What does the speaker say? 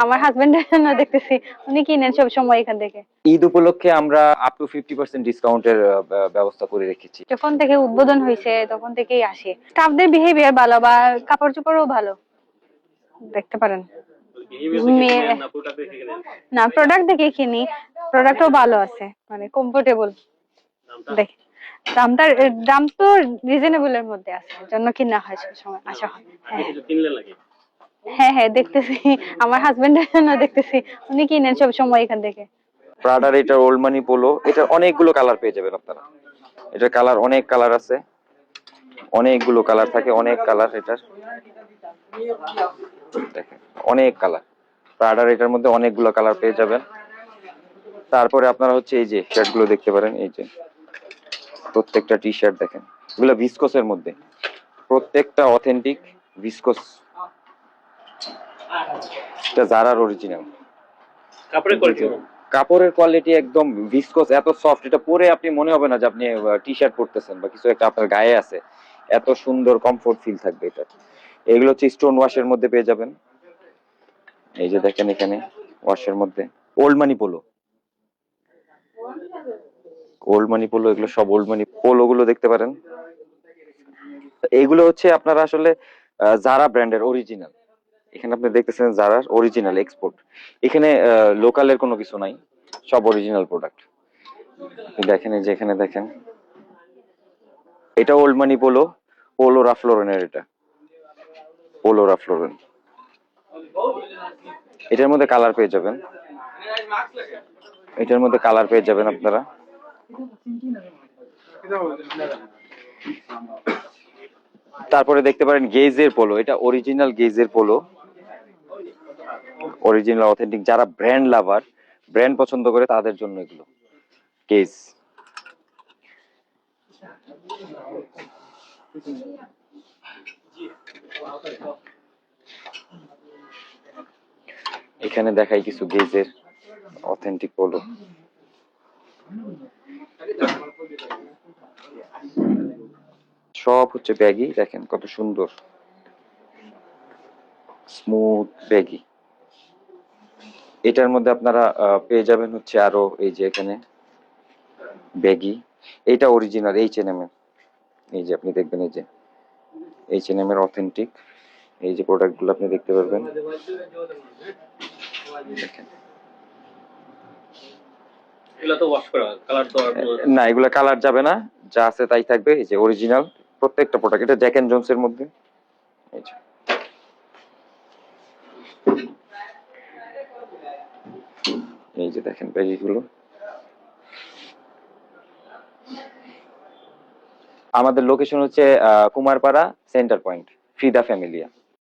আমার হাজবেন্ডের জন্য দেখতেছি, উনি কিনেন সব সময় এখান থেকে। ঈদ উপলক্ষে আমরা আপ টু 50% ডিসকাউন্টের ব্যবস্থা করে রেখেছি। যখন থেকে উদ্বোধন হয়েছে তখন থেকেই আসে। স্টাফদের বিহেভিয়ার ভালো, বা কাপড় চোপড়ও ভালো, দেখতে পারেন। না, প্রোডাক্ট দেখে কিনি, প্রোডাক্টও ভালো আছে, মানে কমফোর্টেবল। দেখ, দামটা দাম তো রিজনেবল এর মধ্যে আছে, জন্য কিনা হয় সব সময়, আসা হয়। হ্যাঁ হ্যাঁ, দেখতেছি, আমার হাজবেন্ডের জন্য দেখতেছি, উনি কিনেন সব সময় এখান থেকে। প্রাডার এটা ওল্ড মানি পোলো, এটার অনেকগুলো কালার পেয়ে যাবেন আপনারা। এটার কালার, অনেক কালার আছে, অনেকগুলো কালার থাকে, অনেক কালার এটার, দেখেন অনেক কালার। প্রাডার এটার মধ্যে অনেকগুলো কালার পেয়ে যাবেন। তারপরে আপনারা হচ্ছে এই যে শার্ট গুলো দেখতে পারেন, এই যে প্রত্যেকটা টি শার্ট দেখেন, এগুলো ভিসকোসের মধ্যে, প্রত্যেকটা অথেন্টিক ভিসকোস, এটা জারার অরিজিনাল। কাপড়ের কোয়ালিটি একদম ভিসকোস, এত সফট, এটা পরে আপনি মনে হবে না যে আপনি টি শার্ট পরতেছেন বা কিছু একটা আপনার গায়ে আছে, এত সুন্দর কমফোর্ট ফিল থাকবে এটা। এগুলো হচ্ছে স্টোন ওয়াশের মধ্যে পেয়ে যাবেন, এই যে দেখেন এখানে ওয়াশের মধ্যে। Old money polo, old money polo, এগুলো সব ওল্ড মানি পোলো গুলো দেখতে পারেন। এইগুলো হচ্ছে আপনারা আসলে জারা ব্র্যান্ডের অরিজিনাল। এখানে আপনি দেখতেছেন জারার অরিজিনাল এক্সপোর্ট, এখানে লোকালের কোনো কিছু নাই, সব অরিজিনাল প্রোডাক্ট। আপনি দেখেন এই যে এখানে দেখেন, এটা old money Polo, Polo Ralph লরেনের, এটা পোলো রাফ লরেন। এটার মধ্যে কালার পেয়ে যাবেন, এটার মধ্যে কালার পেয়ে যাবেন আপনারা। তারপরে দেখতে পারেন গেজের পোলো, এটা অরিজিনাল গেজের পোলো, অরিজিনাল অথেন্টিক। যারা ব্র্যান্ড লাভার, ব্র্যান্ড পছন্দ করে, তাদের জন্য এগুলো গেজ। এখানে দেখাই কিছু গেজের অথেন্টিক পোলো, সব হচ্ছে ব্যাগি, দেখেন কত সুন্দর স্মুথ ব্যাগি। এটার মধ্যে আপনারা পেয়ে যাবেন হচ্ছে আরো, এই যে এখানে ব্যাগি, এটা অরিজিনাল H&M এর, এই যে আপনি দেখবেন, এই যে H&M এর অথেন্টিক, এই যে প্রোডাক্ট গুলো আপনি দেখতে পারবেন, দেখেন। না, এগুলা কালার যাবে না, যা আছে তাই থাকবে, এই যে অরিজিনাল প্রত্যেকটা প্রোডাক্ট। এটা জ্যাক এন্ড জোনস এর মধ্যে, এই যে এই যে দেখেন ব্যাগগুলো। আমাদের লোকেশন হচ্ছে কুমারপাড়া সেন্টার পয়েন্ট, ফিদা ফ্যামিলিয়া।